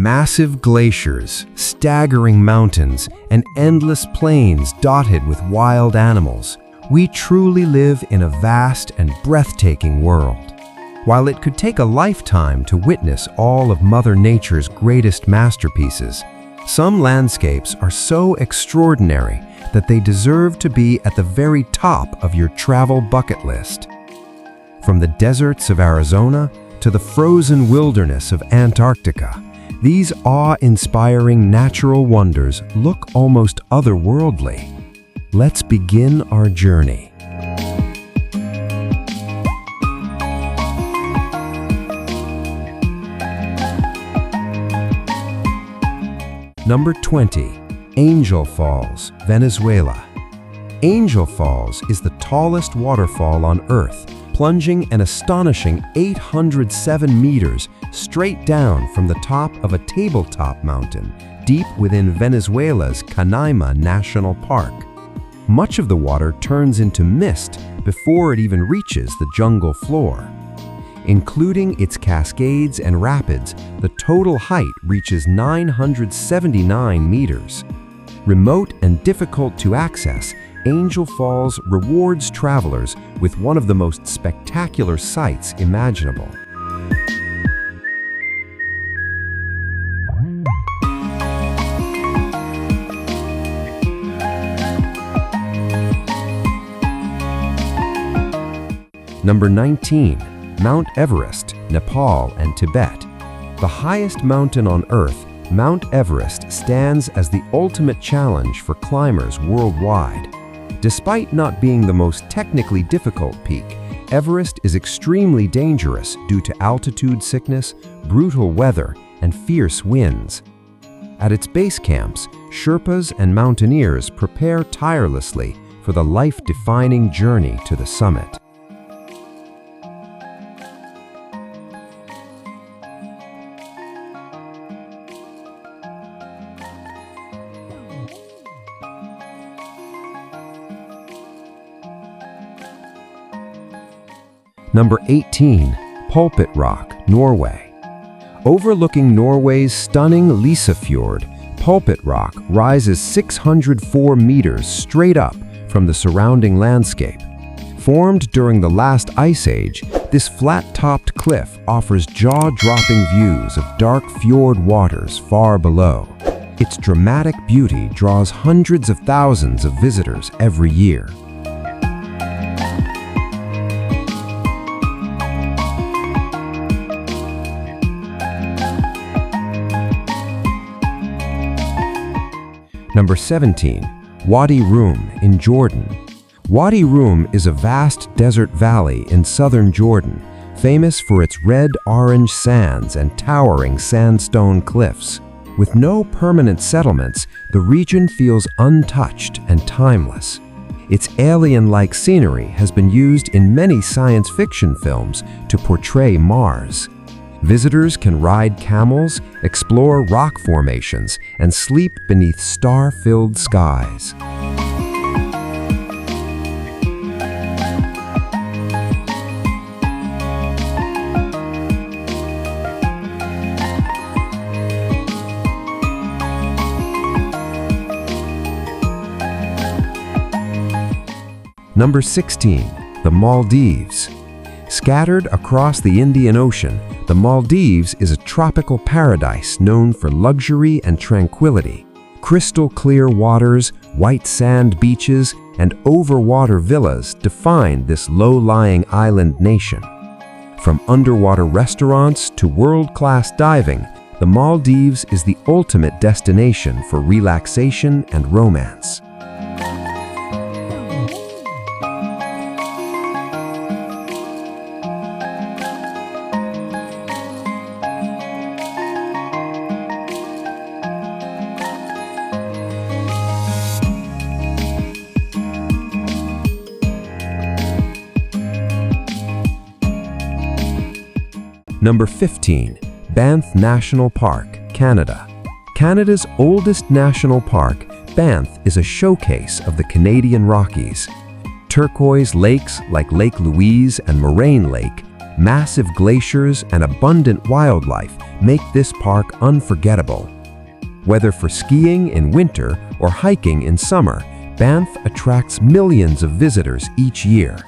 Massive glaciers, staggering mountains, and endless plains dotted with wild animals, we truly live in a vast and breathtaking world. While it could take a lifetime to witness all of Mother Nature's greatest masterpieces, some landscapes are so extraordinary that they deserve to be at the very top of your travel bucket list. From the deserts of Arizona to the frozen wilderness of Antarctica, these awe-inspiring natural wonders look almost otherworldly. Let's begin our journey. Number 20. Angel Falls, Venezuela. Angel Falls is the tallest waterfall on Earth, plunging an astonishing 807 meters straight down from the top of a tabletop mountain deep within Venezuela's Canaima National Park. Much of the water turns into mist before it even reaches the jungle floor. Including its cascades and rapids, the total height reaches 979 meters. Remote and difficult to access, Angel Falls rewards travelers with one of the most spectacular sights imaginable. Number 19. Mount Everest, Nepal and Tibet. The highest mountain on Earth, Mount Everest stands as the ultimate challenge for climbers worldwide. Despite not being the most technically difficult peak, Everest is extremely dangerous due to altitude sickness, brutal weather, and fierce winds. At its base camps, Sherpas and mountaineers prepare tirelessly for the life-defining journey to the summit. Number 18. Pulpit Rock, Norway. Overlooking Norway's stunning Lysefjord, Pulpit Rock rises 604 meters straight up from the surrounding landscape. Formed during the last ice age, this flat-topped cliff offers jaw-dropping views of dark fjord waters far below. Its dramatic beauty draws hundreds of thousands of visitors every year. Number 17. Wadi Rum in Jordan. Wadi Rum is a vast desert valley in southern Jordan, famous for its red-orange sands and towering sandstone cliffs. With no permanent settlements, the region feels untouched and timeless. Its alien-like scenery has been used in many science fiction films to portray Mars. Visitors can ride camels, explore rock formations, and sleep beneath star-filled skies. Number 16. The Maldives. Scattered across the Indian Ocean, the Maldives is a tropical paradise known for luxury and tranquility. Crystal-clear waters, white sand beaches, and overwater villas define this low-lying island nation. From underwater restaurants to world-class diving, the Maldives is the ultimate destination for relaxation and romance. Number 15. Banff National Park, Canada. Canada's oldest national park, Banff is a showcase of the Canadian Rockies. Turquoise lakes like Lake Louise and Moraine Lake Massive glaciers and abundant wildlife make this park unforgettable. Whether for skiing in winter or hiking in summer, Banff attracts millions of visitors each year.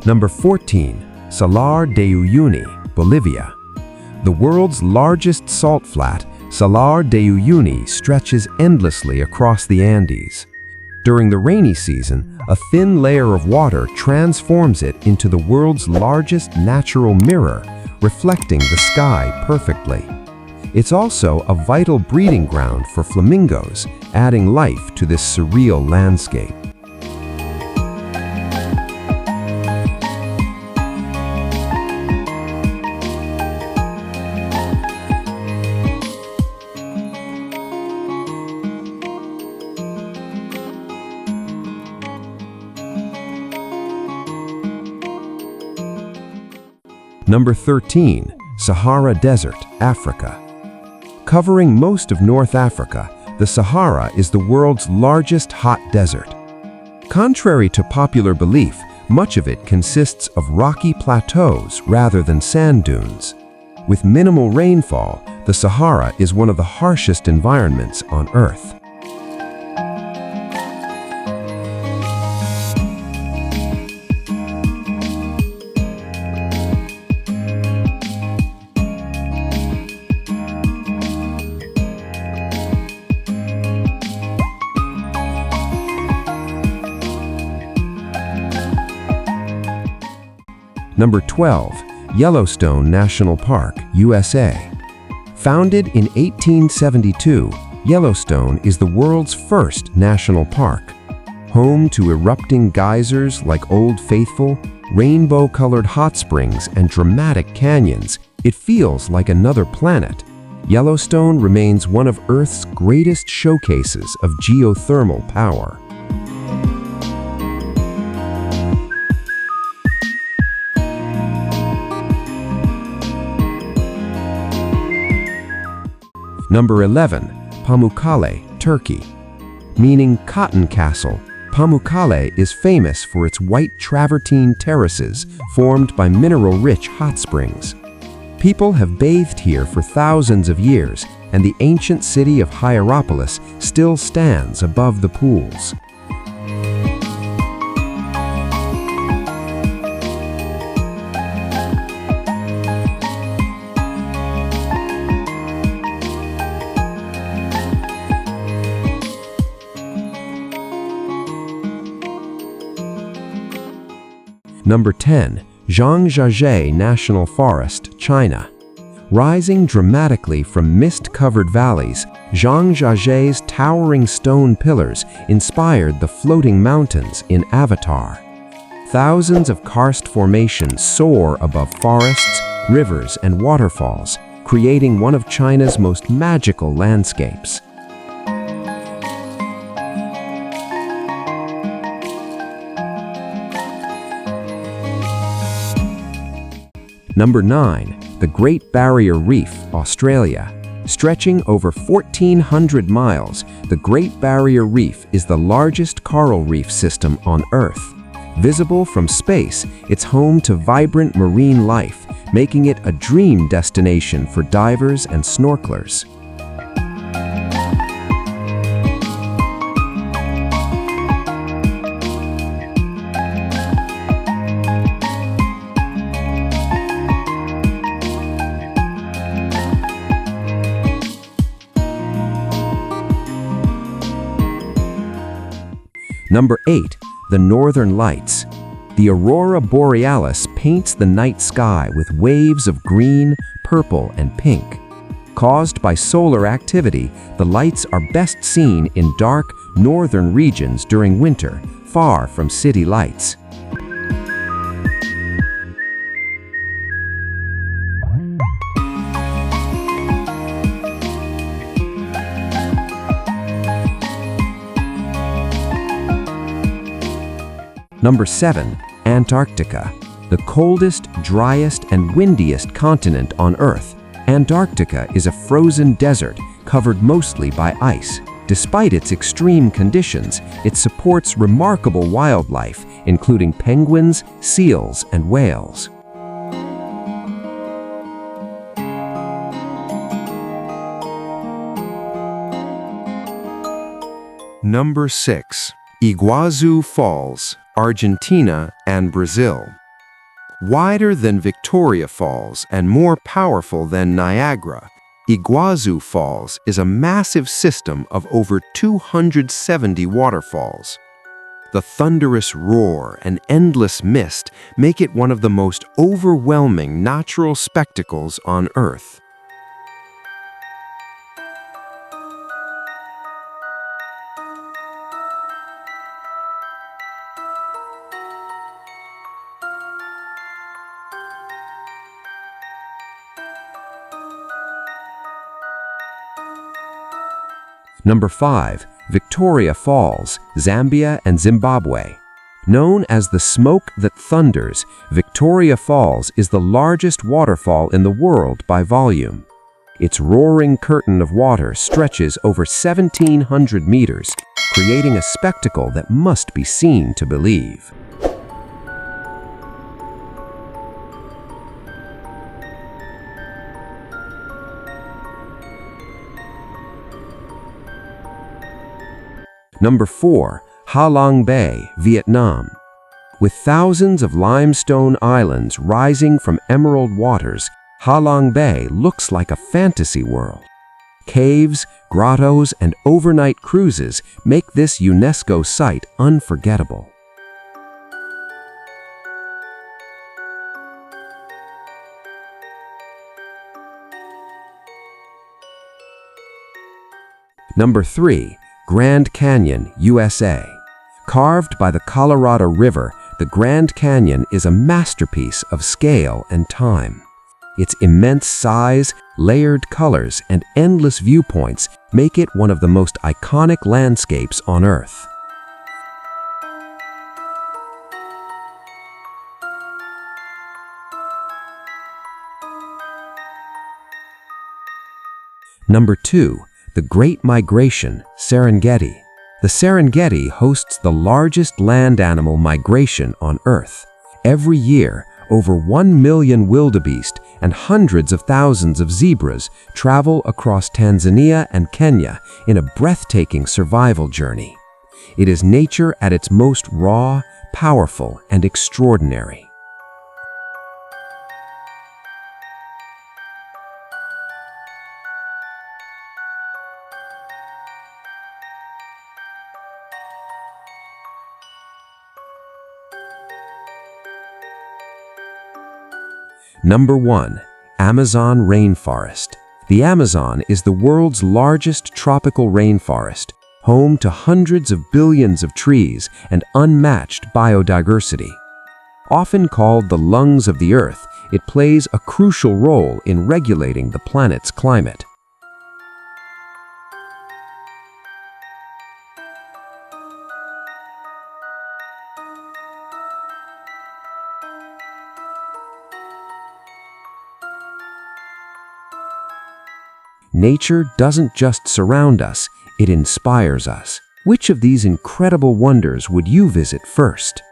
Number 14. Salar de Uyuni, Bolivia. The world's largest salt flat, Salar de Uyuni stretches endlessly across the Andes. During the rainy season, a thin layer of water transforms it into the world's largest natural mirror, reflecting the sky perfectly. It's also a vital breeding ground for flamingos, adding life to this surreal landscape. Number 13. Sahara Desert, Africa. Covering most of North Africa, the Sahara is the world's largest hot desert. Contrary to popular belief, much of it consists of rocky plateaus rather than sand dunes. With minimal rainfall, the Sahara is one of the harshest environments on Earth. Number 12. Yellowstone National Park, USA. Founded in 1872, Yellowstone is the world's first national park. Home to erupting geysers like Old Faithful, rainbow-colored hot springs, and dramatic canyons, it feels like another planet. Yellowstone remains one of Earth's greatest showcases of geothermal power. Number 11. Pamukkale, Turkey. Meaning cotton castle, Pamukkale is famous for its white travertine terraces formed by mineral-rich hot springs. People have bathed here for thousands of years, and the ancient city of Hierapolis still stands above the pools. Number 10. Zhangjiajie National Forest, China. Rising dramatically from mist-covered valleys, Zhangjiajie's towering stone pillars inspired the floating mountains in Avatar. Thousands of karst formations soar above forests, rivers, and waterfalls, creating one of China's most magical landscapes. Number 9. The Great Barrier Reef, Australia. Stretching over 1,400 miles, the Great Barrier Reef is the largest coral reef system on Earth. Visible from space, it's home to vibrant marine life, making it a dream destination for divers and snorkelers. Number 8. The Northern Lights. The aurora borealis paints the night sky with waves of green, purple, and pink. Caused by solar activity, the lights are best seen in dark, northern regions during winter, far from city lights. Number 7. Antarctica. The coldest, driest, and windiest continent on Earth, Antarctica is a frozen desert covered mostly by ice. Despite its extreme conditions, it supports remarkable wildlife, including penguins, seals, and whales. Number 6. Iguazu Falls, Argentina and Brazil. Wider than Victoria Falls and more powerful than Niagara, Iguazu Falls is a massive system of over 270 waterfalls. The thunderous roar and endless mist make it one of the most overwhelming natural spectacles on Earth. Number 5. Victoria Falls, Zambia and Zimbabwe. Known as the smoke that thunders, Victoria Falls is the largest waterfall in the world by volume. Its roaring curtain of water stretches over 1,700 meters, creating a spectacle that must be seen to believe. Number 4. Ha Long Bay, Vietnam. With thousands of limestone islands rising from emerald waters, Ha Long Bay looks like a fantasy world. Caves, grottos, and overnight cruises make this UNESCO site unforgettable. Number 3. Grand Canyon, USA. Carved by the Colorado River, the Grand Canyon is a masterpiece of scale and time. Its immense size, layered colors, and endless viewpoints make it one of the most iconic landscapes on Earth. Number 2. The Great Migration, Serengeti. The Serengeti hosts the largest land animal migration on Earth. Every year, over 1 million wildebeest and hundreds of thousands of zebras travel across Tanzania and Kenya in a breathtaking survival journey. It is nature at its most raw, powerful, and extraordinary. Number 1. Amazon Rainforest. The Amazon is the world's largest tropical rainforest, home to hundreds of billions of trees and unmatched biodiversity. Often called the lungs of the Earth, it plays a crucial role in regulating the planet's climate. Nature doesn't just surround us, it inspires us. Which of these incredible wonders would you visit first?